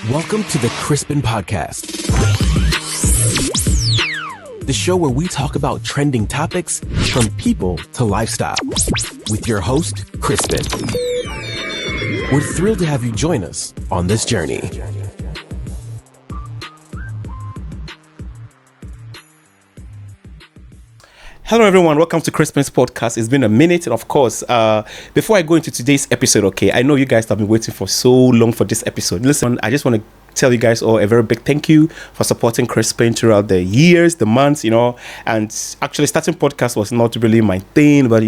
Welcome to the Crispin Podcast, the show where we talk about trending topics from people to lifestyle with your host, Crispin. We're thrilled to have you join us on this journey. Hello everyone, welcome to Crispin's podcast. It's been a minute, and of course, before I go into today's episode, okay, I know you guys have been waiting for so long for this episode. Listen, I just want to tell you guys all a very big thank you for supporting Crispin throughout the years, the months, and actually starting podcast was not really my thing, but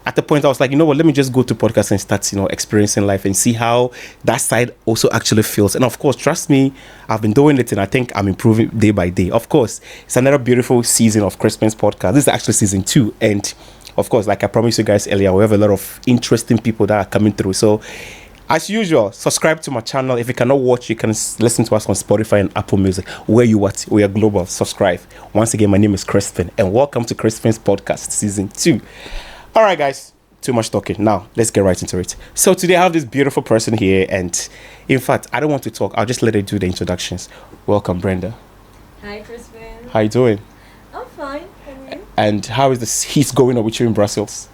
at the point I was like, let me just go to podcast and start, experiencing life and see how that side also actually feels. And of course, trust me, I've been doing it and I think I'm improving day by day. Of course, it's another beautiful season of Crispin's podcast. This is actually season 2. And of course, like I promised you guys earlier, we have a lot of interesting people that are coming through. So as usual, subscribe to my channel. If you cannot watch, you can listen to us on Spotify and Apple Music. Where you watch, we are global. Subscribe. Once again, my name is Crispin and welcome to Crispin's podcast season 2. All right, guys, too much talking. Now, let's get right into it. So today I have this beautiful person here, and in fact, I don't want to talk. I'll just let her do the introductions. Welcome, Brenda. Hi, Crispin. How you doing? I'm fine. And you? And how is the heat going on with you in Brussels?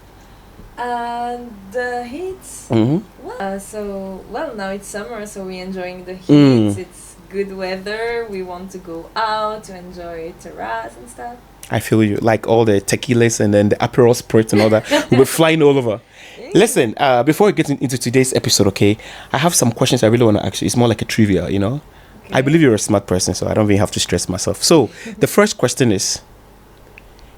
The heat. Mm-hmm. Now it's summer, so we're enjoying the heat. Mm. It's good weather. We want to go out to enjoy terrace and stuff. I feel you. Like all the tequilas and then the Aperol Spritz and all that. We're flying all over. Listen, before we get into today's episode, okay, I have some questions I really want to ask you. It's more like a trivia, Okay. I believe you're a smart person, so I don't really have to stress myself. So, the first question is,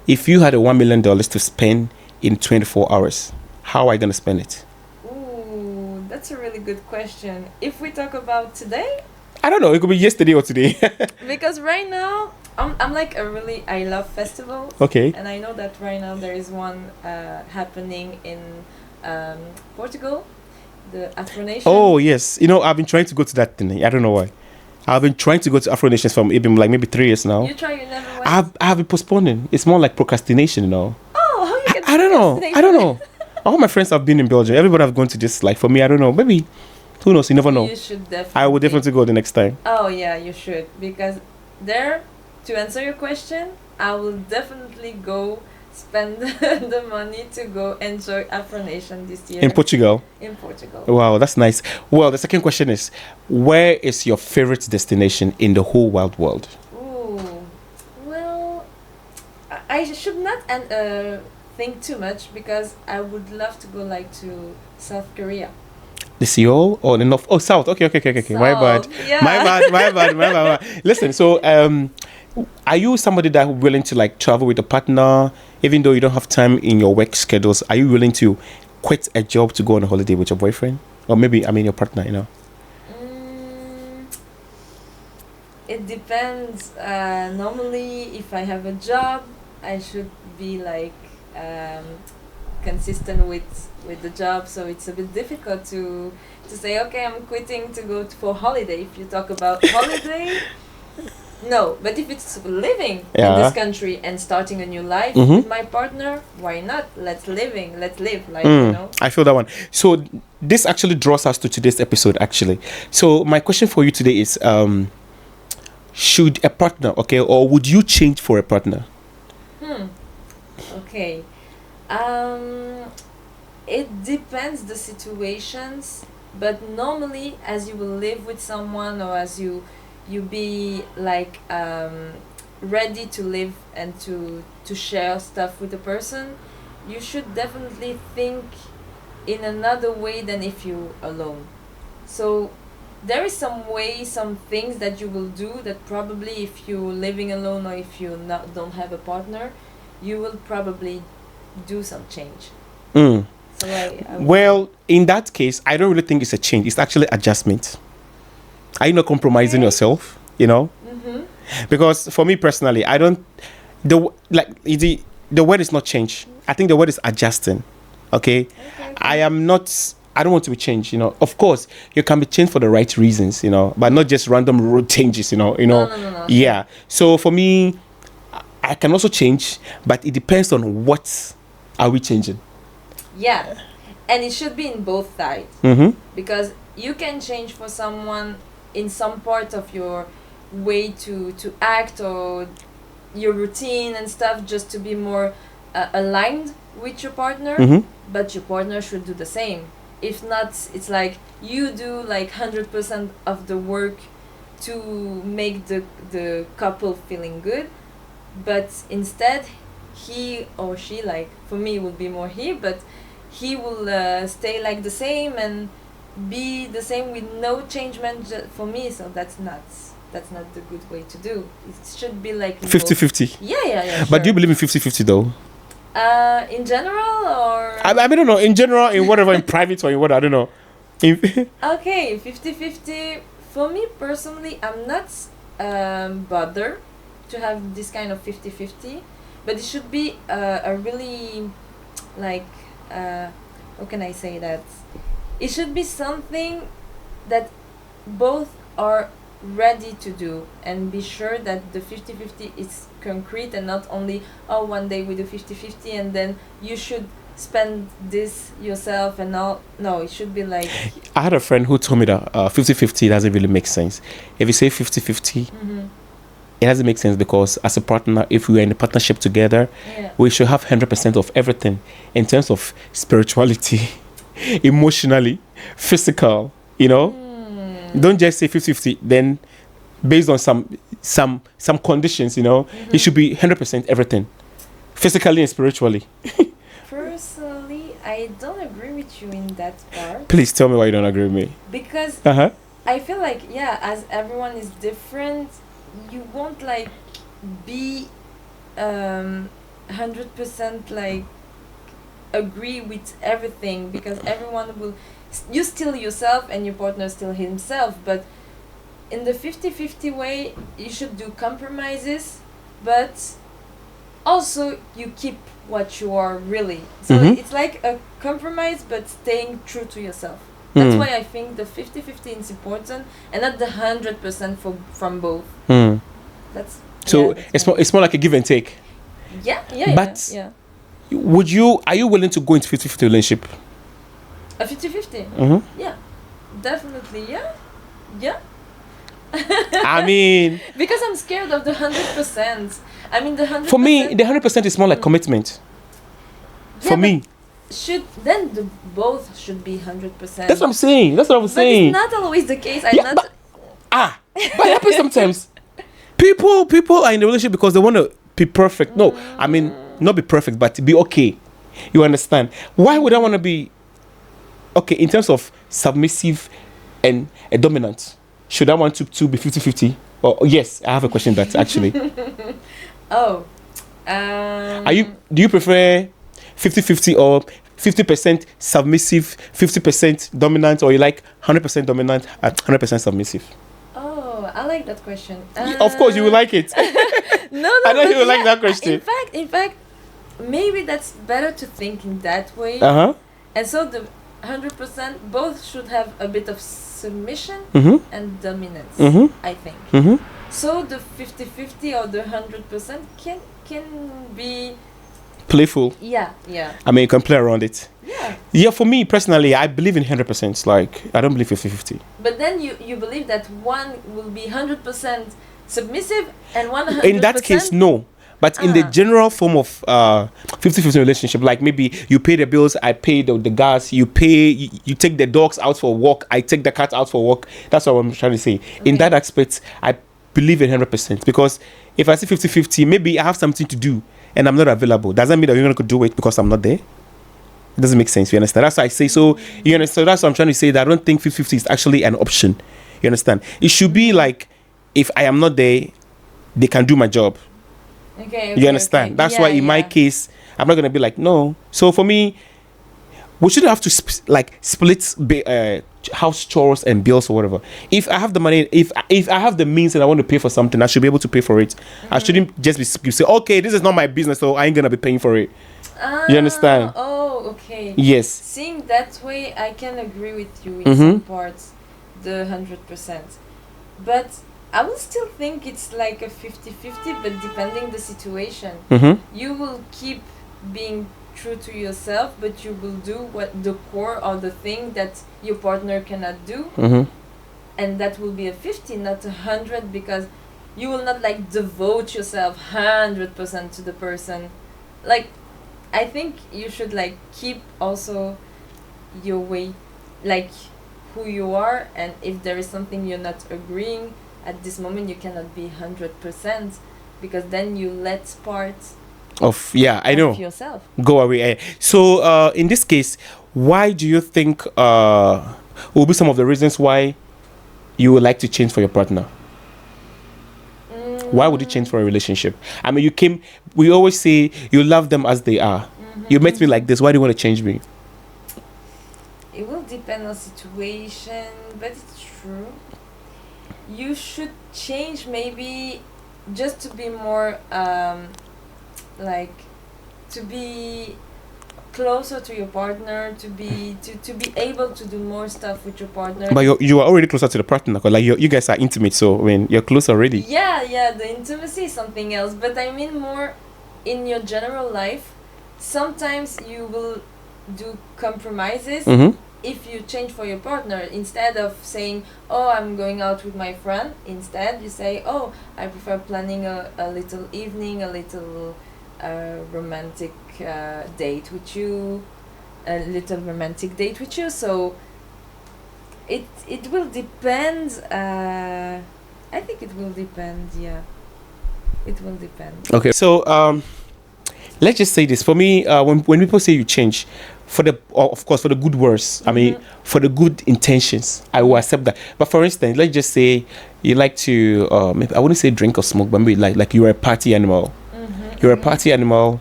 if you had $1 million to spend in 24 hours, how are you going to spend it? Ooh, that's a really good question. If we talk about today, I don't know. It could be yesterday or today. because right now, I'm like I love festivals. Okay. And I know that right now there is one happening in Portugal, the Afro Nation. Oh, yes. I've been trying to go to that thing. I don't know why. I've been trying to go to Afro Nations for maybe 3 years now. You never went? I have been postponing. It's more like procrastination, Oh, how you get I don't know. All my friends have been in Belgium. Everybody have gone to this. Like for me, I don't know. Maybe, who knows? You never know. You should definitely. I will definitely go the next time. Oh yeah, you should, because there, to answer your question, I will definitely go spend the money to go enjoy Afro Nation this year. In Portugal. In Portugal. Wow, that's nice. Well, the second question is, where is your favorite destination in the whole wide world? Ooh, well, I should not think too much, because I would love to go to South Korea. The Seoul or the North? Oh, South. Okay. My bad. Yeah. My bad. Listen, so are you somebody that willing to travel with a partner, even though you don't have time in your work schedules? Are you willing to quit a job to go on a holiday with your boyfriend, or maybe your partner? It depends. Normally, if I have a job, I should be consistent with the job, so it's a bit difficult to say, okay, I'm quitting to go for holiday. If you talk about holiday, no. But if it's living in this country and starting a new life with my partner, why not? Let's live. I feel that one. So this actually draws us to today's episode, actually. So my question for you today is, should a partner, or would you change for a partner? Okay. It depends the situations, but normally, as you will live with someone, or as you be ready to live and to share stuff with a person, you should definitely think in another way than if you alone. So there is some things that you will do that probably if you're living alone, or if you don't have a partner, you will probably do some change. So well, in that case, I don't really think it's a change. It's actually adjustment. Are you not compromising yourself? Because for me personally, I don't. The word is not change. I think the word is adjusting. Okay. I am not. I don't want to be changed. Of course, you can be changed for the right reasons. But not just random road changes. No. Yeah. So for me, I can also change, but it depends on what are we changing. Yeah, and it should be in both sides, because you can change for someone in some part of your way to act or your routine and stuff, just to be more aligned with your partner, but your partner should do the same. If not, it's like you do like 100% of the work to make the couple feeling good, but instead he or she, like for me it would be more he, but he will stay like the same and be the same with no changement for me. So that's not the good way to do. It should be like 50-50. Yeah. But do you believe in 50-50 though? In general, or I don't know. In general, in whatever, in private or in what, I don't know. okay, 50-50. For me personally, I'm not bothered to have this kind of 50-50, but it should be a really, like, how can I say that? It should be something that both are ready to do, and be sure that the 50-50 is concrete and not only, oh, one day we do 50-50 and then you should spend this yourself and all. No, it should be like... I had a friend who told me that 50-50 doesn't really make sense. If you say 50-50, it doesn't make sense, because as a partner, if we are in a partnership together, we should have 100% of everything in terms of spirituality, emotionally, physical, you know. Don't just say 50-50 then based on some conditions, you know. It should be 100% everything, physically and spiritually. Personally, I don't agree with you in that part. Please tell me why you don't agree with me. Because I feel like, yeah, as everyone is different, you won't like be 100% like agree with everything, because everyone will, you still yourself and your partner still himself. But in the 50-50 way, you should do compromises, but also you keep what you are really. So it's like a compromise, but staying true to yourself. That's why I think the 50-50 is important, and not the 100% from both. That's so it's more like a give and take. But are you willing to go into 50-50 relationship? A 50-50? Yeah, definitely. Yeah. I mean, because I'm scared of the 100%. I mean, the 100%. For me, the 100% is more like commitment. For me. The both should be 100%. That's what I'm saying. That's what I was saying. But it's not always the case. But it happens sometimes. People are in a relationship because they want to be perfect. No, I mean, not be perfect, but be okay. You understand? Why would I want to be okay in terms of submissive and a dominant? Should I want to be 50-50? Oh, yes, I have a question that actually. Do you prefer 50-50 or 50% submissive, 50% dominant, or you like 100% dominant and 100% submissive? Oh, I like that question. Of course, you will like it. No, I know you will like that question. In fact, maybe that's better to think in that way. And so the 100%, both should have a bit of submission and dominance, I think. So the 50-50 or the 100% can be playful. Yeah. I mean, you can play around it. Yeah, for me personally, I believe in 100%. Like, I don't believe 50-50. But then you believe that one will be 100% submissive and 100%... In that case, no. But in the general form of 50-50 relationship, like maybe you pay the bills, I pay the gas, you take the dogs out for a walk, I take the cat out for a walk. That's what I'm trying to say. Okay. In that aspect, I believe in 100%. Because if I say 50-50, maybe I have something to do and I'm not available. Doesn't mean that you're going to do it because I'm not there. It doesn't make sense. You understand? That's why I say so. You understand? So that's what I'm trying to say. That I don't think 50-50 is actually an option. You understand? It should be like, if I am not there, they can do my job. Okay, you understand? Okay. That's why in my case, I'm not going to be like, no. So for me, we shouldn't have to split house chores and bills or whatever. If I have the money, if I have the means and I want to pay for something, I should be able to pay for it. I shouldn't just be say, okay, this is not my business, so I ain't going to be paying for it. You understand? Oh, okay. Yes. Seeing that way, I can agree with you in some parts, the 100%. But I will still think it's like a 50-50, but depending the situation. You will keep being true to yourself, but you will do what the core or the thing that your partner cannot do. and that will be a 50, not 100, because you will not like devote yourself 100% to the person. Like, I think you should like keep also your way, like who you are, and if there is something you're not agreeing at this moment, you cannot be 100%, because then you let part Of I know. of yourself. Go away. So in this case, why do you think will be some of the reasons why you would like to change for your partner? Why would you change for a relationship? I mean, we always say you love them as they are. You met me like this, why do you want to change me? It will depend on situation, but it's true. You should change maybe just to be more like to be closer to your partner, to be able to do more stuff with your partner. But you are already closer to the partner, 'cause like you guys are intimate, so I mean you're close already. Yeah, the intimacy is something else, but I mean more in your general life. Sometimes you will do compromises if you change for your partner. Instead of saying, oh, I'm going out with my friend, instead you say, oh, I prefer planning a little evening, a little romantic date with you, so it will depend. I think it will depend. Yeah, it will depend. Okay, so let's just say this. For me, when people say you change, of course for the good words, I mean for the good intentions, I will accept that. But for instance, let's just say you like to maybe I wouldn't say drink or smoke, but maybe like you're a party animal. You're a party animal.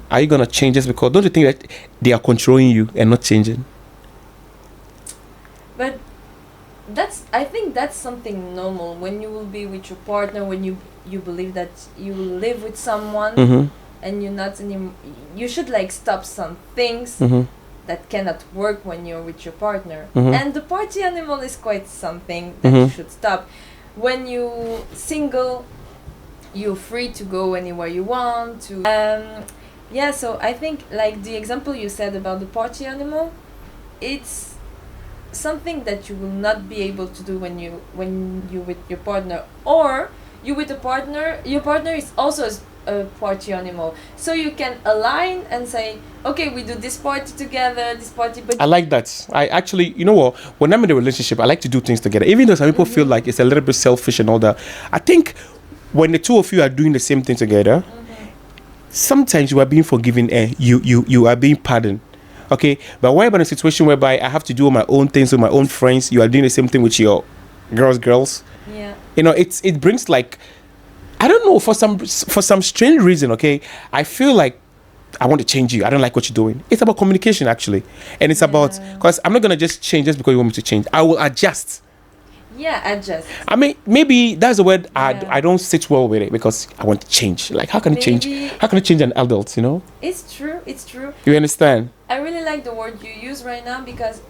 Are you gonna change just because? Don't you think that they are controlling you and not changing? But I think that's something normal when you will be with your partner, when you believe that you will live with someone and you're not anymore. You should like stop some things that cannot work when you're with your partner. And the party animal is quite something that you should stop. When you single, you're free to go anywhere you want to. So I think like the example you said about the party animal, it's something that you will not be able to do when you with your partner, or you with a partner. Your partner is also a party animal, so you can align and say, okay, we do this party together, this party. But I like that. I actually, you know what? When I'm in a relationship, I like to do things together, even though some people feel like it's a little bit selfish and all that. I think when the two of you are doing the same thing together, sometimes you are being forgiven and you are being pardoned. Okay, but what about a situation whereby I have to do my own things with my own friends? You are doing the same thing with your girls. Yeah. You know, it brings like, I don't know, for some strange reason. Okay, I feel like I want to change you. I don't like what you're doing. It's about communication actually, and it's about, because I'm not gonna just change just because you want me to change. I will adjust. Yeah, adjust. I mean, maybe that's the word I don't sit well with it, because I want to change. Like, how can you change? How can you change an adult? You know? It's true. It's true. You understand? I really like the word you use right now, because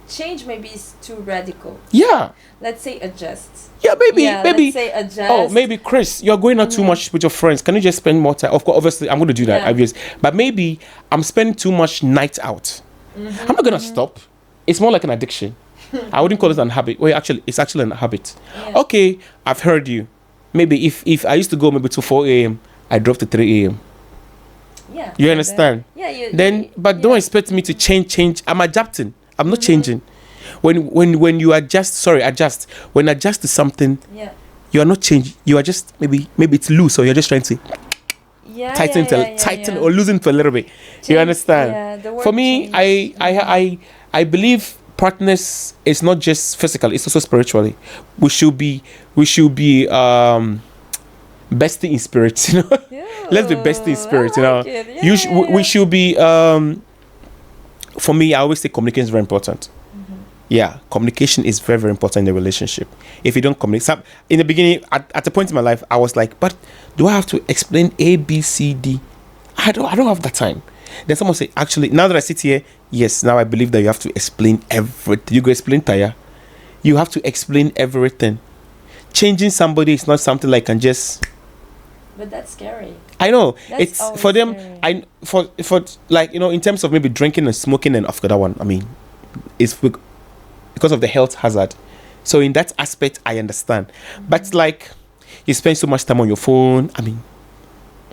change maybe is too radical. Yeah. Let's say adjust. Yeah, maybe. Let's say adjust. Oh, maybe Chris, you're going out too much with your friends. Can you just spend more time? Of course, obviously, I'm going to do that, obviously. But maybe I'm spending too much night out. I'm not going to stop. It's more like an addiction. I wouldn't call it an habit. Well, actually, it's actually a habit. Yeah. Okay, I've heard you. Maybe if I used to go maybe to 4 a.m., I drop to 3 a.m. Yeah. You understand? But don't expect me to change. I'm adapting. I'm not changing. When you adjust. When adjust to something, you are not changing. You are just maybe it's loose, or you're just trying to tighten or loosen it a little bit. Change, you understand? For me, I believe partners is not just physical, it's also spiritually. We should be bestie in spirit, you know. Let's be bestie in spirit, you know. We should be for me, I always say communication is very important. Yeah, communication is very, very important in a relationship. If you don't communicate, in the beginning, at a point in my life, I was like, but do I have to explain A, B, C, D? I don't have that time. Then someone say, actually, now that I sit here, yes, now I believe that you have to explain everything. You go explain Taya. You have to explain everything. Changing somebody is not something like can just. But that's scary. I know. That's it's for them. Scary. For like, you know, in terms of maybe drinking and smoking and after that one, I mean, it's because of the health hazard. So in that aspect, I understand. But like, you spend so much time on your phone. I mean,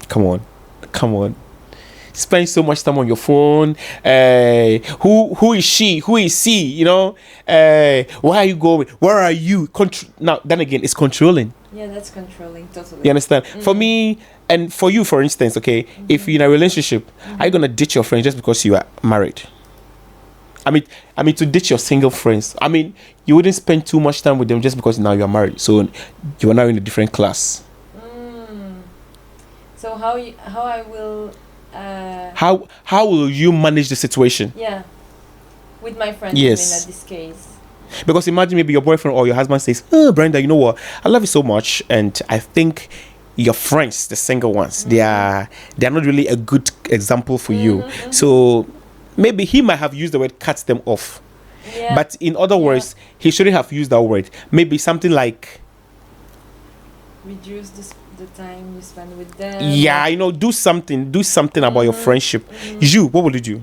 come on. Spend so much time on your phone. Who is she? Who is he? You know, where are you going? Where are you? Now, then again, it's controlling. Yeah, that's controlling totally. You understand? For me and for you, for instance, okay, if you're in a relationship, are you gonna ditch your friends just because you are married? I mean, to ditch your single friends. I mean, you wouldn't spend too much time with them just because now you are married. So you are now in a different class. So how I will. How will you manage the situation? Yeah, with my friends. Yes. I mean, at this case. Because imagine maybe your boyfriend or your husband says, "Oh, Brenda, you know what? I love you so much, and I think your friends, the single ones, they are not really a good example for you." So maybe he might have used the word "cut them off," but in other words, he shouldn't have used that word. Maybe something like reduce the time you spend with them. Yeah, you know, do something about your friendship. What would you do?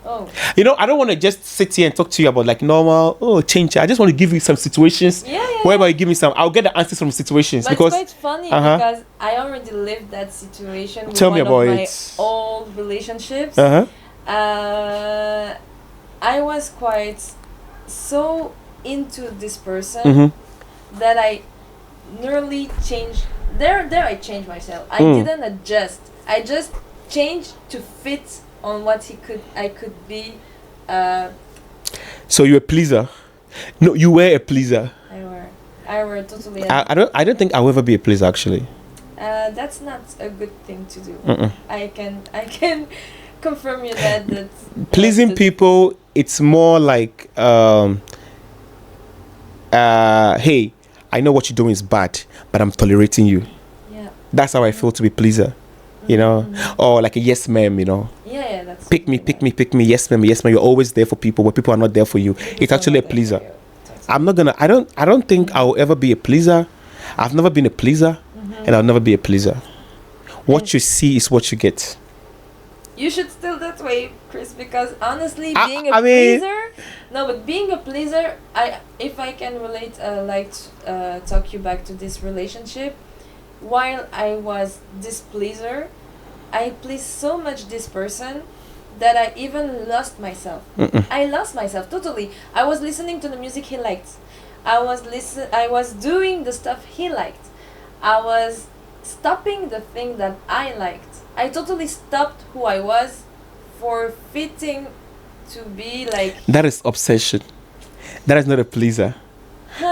Oh. You know, I don't want to just sit here and talk to you about like normal, change. I just want to give you some situations. Whereby you give me some, I'll get the answers from situations. But because it's quite funny because I already lived that situation with Tell me one about of my it. old relationships. Uh-huh. I was quite so into this person that I nearly changed. There I changed myself. I didn't adjust. I just changed to fit on what I could be. So you're a pleaser. No, you were a pleaser. I were totally. I don't think I'll ever be a pleaser actually. That's not a good thing to do. I can confirm you that pleasing people, it's more like hey, I know what you're doing is bad, but I'm tolerating you. Yeah. That's how I feel to be pleaser. You know, or like a yes ma'am, you know. Yeah, that's pick me, yes ma'am, you're always there for people, but people are not there for you. It's actually a pleaser. I don't think I'll ever be a pleaser. I've never been a pleaser, and I'll never be a pleaser. What you see is what you get. You should still that way, Chris, because honestly, being a pleaser, if I can relate, talk you back to this relationship. While I was this pleaser, I pleased so much this person that I even lost myself. I lost myself totally. I was listening to the music he liked. I was doing the stuff he liked. I was stopping the thing that I liked. I totally stopped who I was for fitting to be like. That is obsession. That is not a pleaser.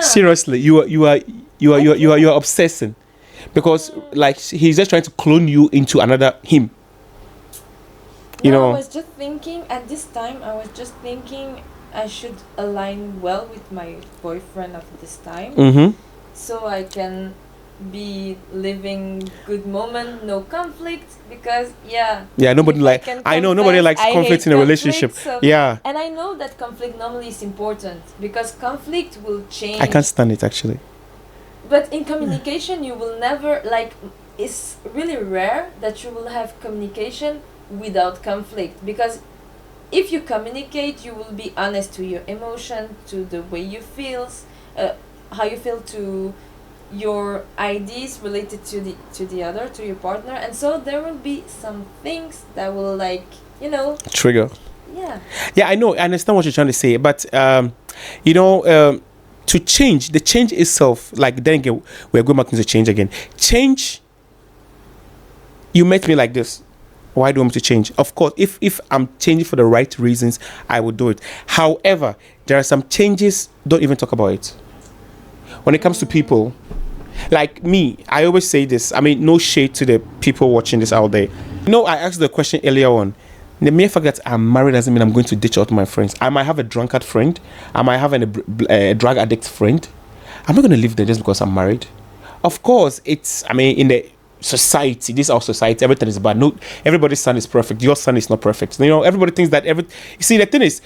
Seriously, you are obsessing. Because like he's just trying to clone you into another him. You know. I was just thinking at this time. I should align well with my boyfriend of this time, so I can be living good moment, no conflict. Because nobody nobody likes conflict in a relationship. So, and I know that conflict normally is important because conflict will change. I can't stand it actually. But in communication, you will never, it's really rare that you will have communication without conflict. Because if you communicate, you will be honest to your emotion, to the way you feel, how you feel to your ideas related to the other, to your partner. And so there will be some things that will trigger. Yeah, I know. I understand what you're trying to say. But, to change, the change itself, like then again, we're going back into change again. Change, you met me like this. Why do you want me to change? Of course, if I'm changing for the right reasons, I will do it. However, there are some changes, don't even talk about it. When it comes to people, like me, I always say this. I mean, no shade to the people watching this out there. I asked the question earlier on. The mere fact that I'm married doesn't mean I'm going to ditch out my friends. I might have a drunkard friend. I might have a drug addict friend. I'm not going to leave them just because I'm married. Of course, in the society, this is our society, everything is bad. No, everybody's son is perfect. Your son is not perfect. Everybody thinks that You see, the thing is,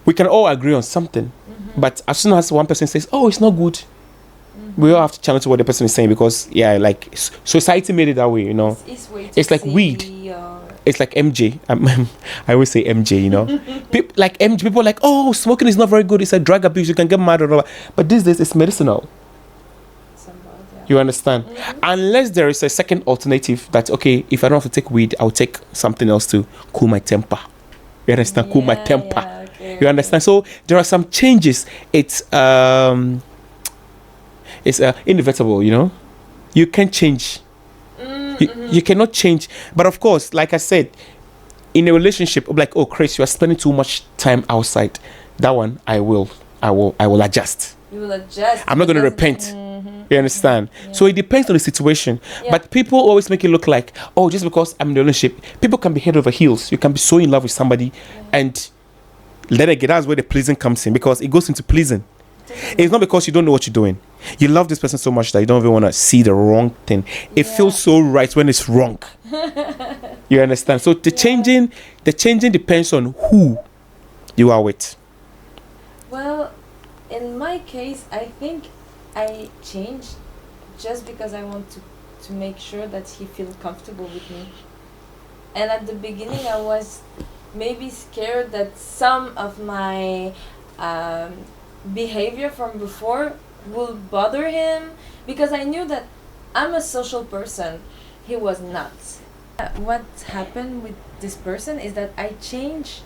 we can all agree on something. But as soon as one person says, oh, it's not good, we all have to challenge what the person is saying because, society made it that way, It's like weed. it's like MJ. I always say MJ, you know. Like MJ, people are like, oh, smoking is not very good. It's a drug abuse. You can get mad or whatever. But these days, it's medicinal. You understand? Unless there is a second alternative that, okay, if I don't have to take weed, I'll take something else to cool my temper. You understand? Cool my temper. Okay, you understand? So there are some changes. It's inevitable, you know. You can change. You cannot change. But of course, like I said, in a relationship, like, oh, Chris, you are spending too much time outside. That one, I will adjust. You will adjust. I'm not going to repent. You understand? Yeah. So it depends on the situation. Yeah. But people always make it look like, oh, just because I'm in a relationship, people can be head over heels. You can be so in love with somebody and let it get. That's where the pleasing comes in, because it goes into pleasing. It's not because you don't know what you're doing. You love this person so much that you don't even want to see the wrong thing. It feels so right when it's wrong. You understand? So the changing depends on who you are with. Well, in my case, I think I changed just because I want to make sure that he feels comfortable with me. And at the beginning, I was maybe scared that some of my behavior from before will bother him, because I knew that I'm a social person. He was not. What happened with this person is that I changed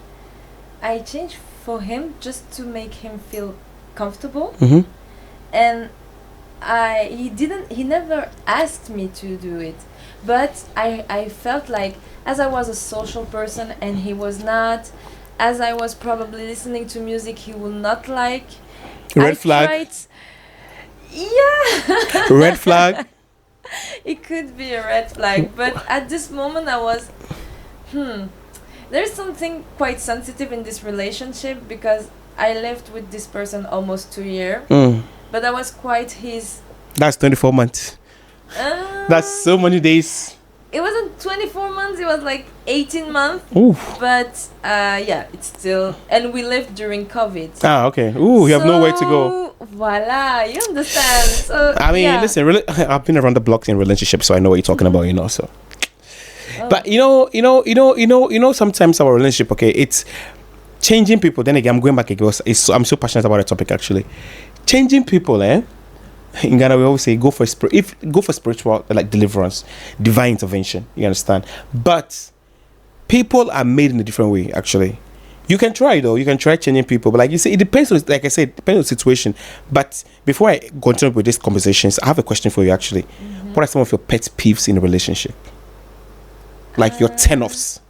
for him just to make him feel comfortable. Mm-hmm. And he never asked me to do it, but I felt like, as I was a social person and he was not, as I was probably listening to music he will not like. Red flag. Yeah. Red flag. It could be a red flag, but at this moment I was there's something quite sensitive in this relationship, because I lived with this person almost 2 years, but I was quite his. That's 24 months. That's so many days. It wasn't 24 months, it was like 18 months. Ooh. But yeah, it's still, and we lived during COVID. Ah, okay. Ooh, you have nowhere to go. Voila, you understand. So I mean, yeah. listen, I've been around the block in relationships, so I know what you're talking about, you know. So, but you know, sometimes our relationship, okay, it's changing people. Then again, I'm going back again. I'm so passionate about the topic, actually. Changing people, in Ghana, we always say go for spiritual, like deliverance, divine intervention. You understand? But people are made in a different way. Actually, you can try though. You can try changing people, but like you say, it depends on. Like I said, it depends on the situation. But before I continue with these conversations, I have a question for you. Actually, what are some of your pet peeves in a relationship? Like your turn-offs.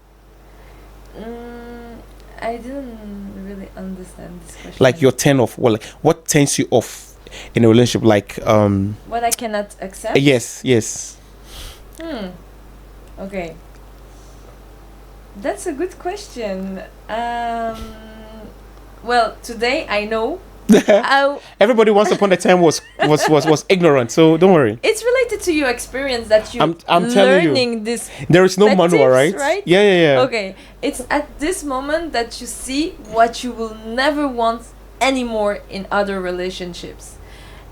I didn't really understand this question. Like your turn-off. Well, like, what turns you off in a relationship? Like what I cannot accept. Yes. Okay. That's a good question. Well, today I know. Everybody once upon a time was ignorant, so don't worry. It's related to your experience that you I'm telling you, learning this. There is no pet manual, tips, right? Yeah. Okay, it's at this moment that you see what you will never want anymore in other relationships.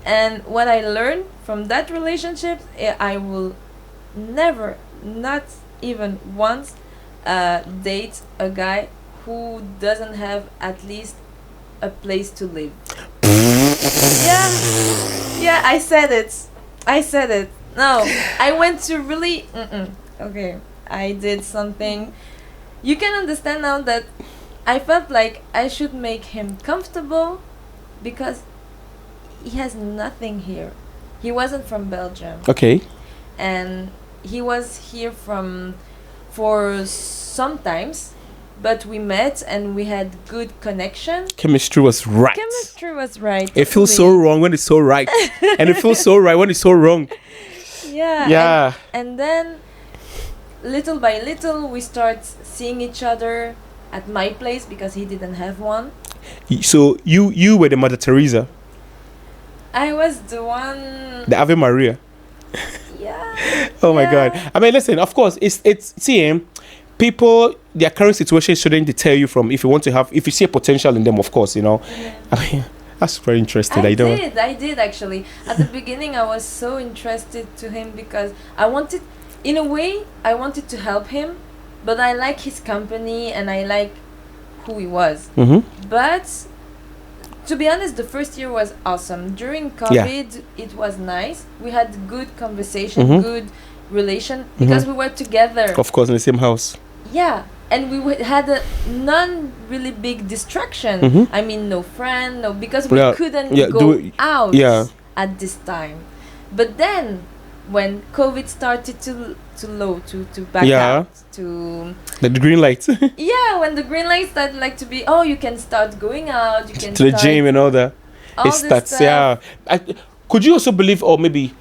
And what I learned from that relationship, I will never, not even once, date a guy who doesn't have at least a place to live. Yeah, I said it. No, I went to really okay, I did something. You can understand now that I felt like I should make him comfortable, because he has nothing here. He wasn't from Belgium. Okay. And he was here for sometimes, but we met and we had good connection. Chemistry was right. It feels so wrong when it's so right. And it feels so right when it's so wrong. Yeah. And then little by little we start seeing each other at my place, because he didn't have one. So you were the Mother Teresa. I was the one. The Ave Maria. Yeah. Oh my God. I mean, listen, of course, it's see, people, their current situation shouldn't deter you from, if you see a potential in them, of course, you know. Yeah. I mean, that's very interesting. I did actually. At the beginning, I was so interested to him, because I wanted to help him, but I like his company and I like who he was. Mm-hmm. But to be honest, the first year was awesome. During COVID, it was nice. We had good conversation, Mhm. good relation because we were together. Of course, in the same house. Yeah, and we had a non really big distraction. Mhm. I mean, no friend, no, because we Yeah, couldn't yeah, go do it- out yeah. at this time. But then, when COVID started to back Yeah. out, to The green light to yeah, when the green light started like to be, you can start going out, you can the start gym and all that. all It this starts. stuff. Yeah. Could you also believe, or maybe,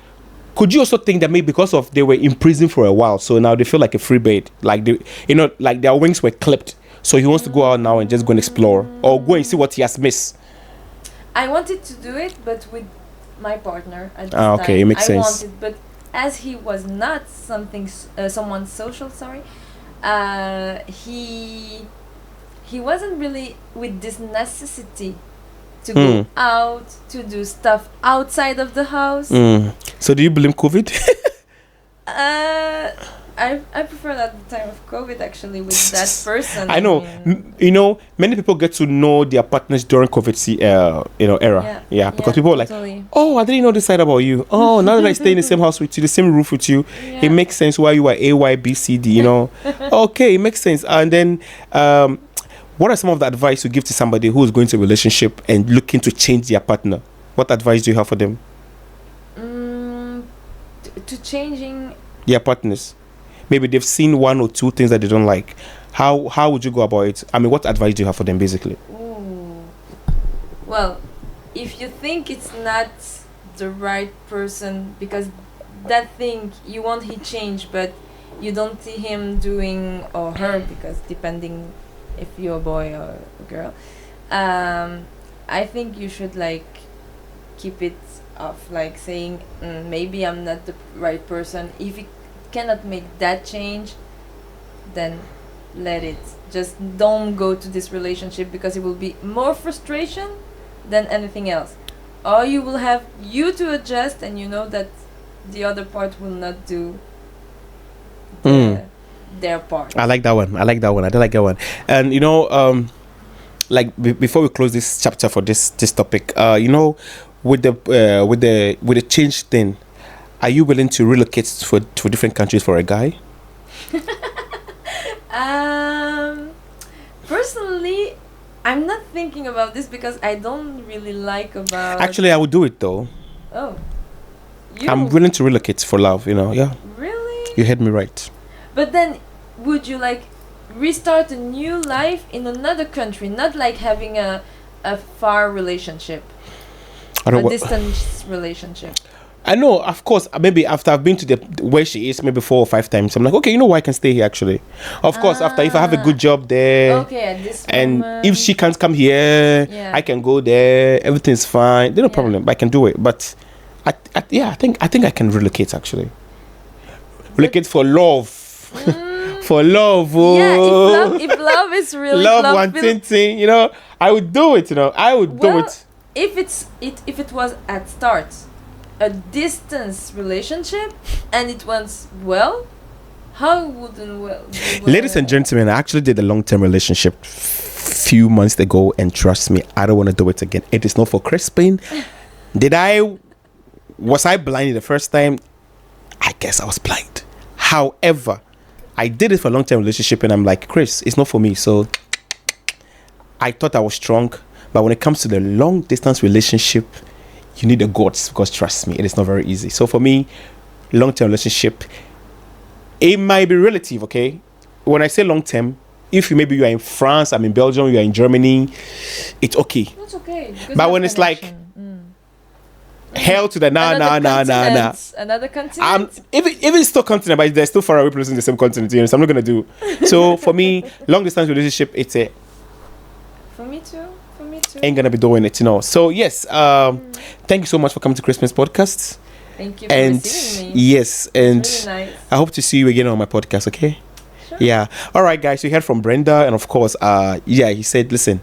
could you also think that maybe because of they were in prison for a while, so now they feel like a free bird, like like their wings were clipped, so he wants to go out now and just go and explore or go and see what he has missed. I wanted to do it, but with my partner at this Okay, time. it makes I sense. wanted, but as he was not someone social, sorry, he wasn't really with this necessity to go out to do stuff outside of the house. So do you blame COVID? I prefer at the time of COVID actually with that person. I know. Many people get to know their partners during COVID, era. Yeah, because people are like, totally. oh, I didn't know this side about you. Oh, now that I stay in the same house with you, the same roof with you, Yeah. it makes sense why you are A, Y, B, C, D. Okay, it makes sense. And then, what are some of the advice you give to somebody who is going to a relationship and looking to change their partner? What advice do you have for them? To changing. Their partners. Maybe they've seen one or two things that they don't like. How would you go about it? I mean, what advice do you have for them, basically? Ooh. Well, if you think it's not the right person because that thing you want he change, but you don't see him doing, or her, because depending if you're a boy or a girl, I think you should like keep it off, like saying maybe I'm not the right person. If you cannot make that change, then let it. Just don't go to this relationship because it will be more frustration than anything else, or you will have you to adjust and you know that the other part will not do their part. I like that one. I do like that one. And before we close this chapter for this topic, with the change thing, are you willing to relocate to different countries for a guy? Personally, I'm not thinking about this because I don't really like about. Actually, I would do it though. Oh. I'm willing to relocate for love. Yeah. Really? You heard me right. But then, would you like restart a new life in another country, not like having a far relationship, a distance relationship? I know, of course, maybe after I've been to where she is maybe 4 or 5 times, I'm like, okay, I can stay here actually. Of course, if I have a good job there, okay, at this and moment, if she can't come here, I can go there. Everything's fine. There's no problem. I can do it. But I think I can relocate actually. Relocate for love. For love. Oh. Yeah, if love is really love one thing, I would do it. I would do it. If it was at start a distance relationship and it went well, how wouldn't well? Ladies and gentlemen, I actually did a long-term relationship few months ago, and trust me, I don't want to do it again. It is not for Crispin. Was I blind the first time? I guess I was blind. However, I did it for a long-term relationship, and I'm like, Chris, it's not for me. So I thought I was strong, but when it comes to the long-distance relationship, you need the guts, because trust me, it is not very easy. So for me, long-term relationship, it might be relative, okay? When I say long-term, if maybe you are in France, I'm in Belgium, you are in Germany, it's okay. That's okay. But when it's like hell to the nah. Another continent. Even still continent, but they're still far away places in the same continent. So I'm not gonna do. So for me, long-distance relationship, it's a. For me too. Ain't gonna be doing it, So yes, thank you so much for coming to Crispin's podcast. Thank you for receiving me. Yes, and really nice. I hope to see you again on my podcast. Okay. Sure. Yeah. All right, guys. We heard from Brenda, and of course, he said, listen,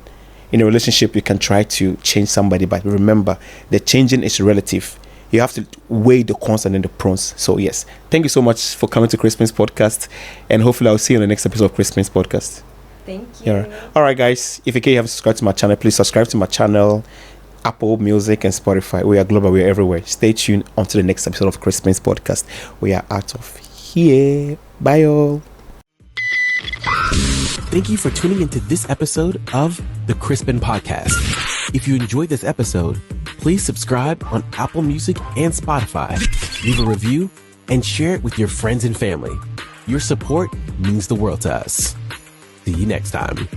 in a relationship, you can try to change somebody, but remember, the changing is relative. You have to weigh the cons and then the pros. So yes, thank you so much for coming to Crispin's podcast, and hopefully I'll see you in the next episode of Crispin's podcast. Thank you. Yeah. All right, guys. If you haven't subscribed to my channel, please subscribe to my channel, Apple Music and Spotify. We are global. We are everywhere. Stay tuned until the next episode of Crispin's podcast. We are out of here. Bye, all. Thank you for tuning into this episode of the Crispin Podcast. If you enjoyed this episode, please subscribe on Apple Music and Spotify, leave a review, and share it with your friends and family. Your support means the world to us. See you next time.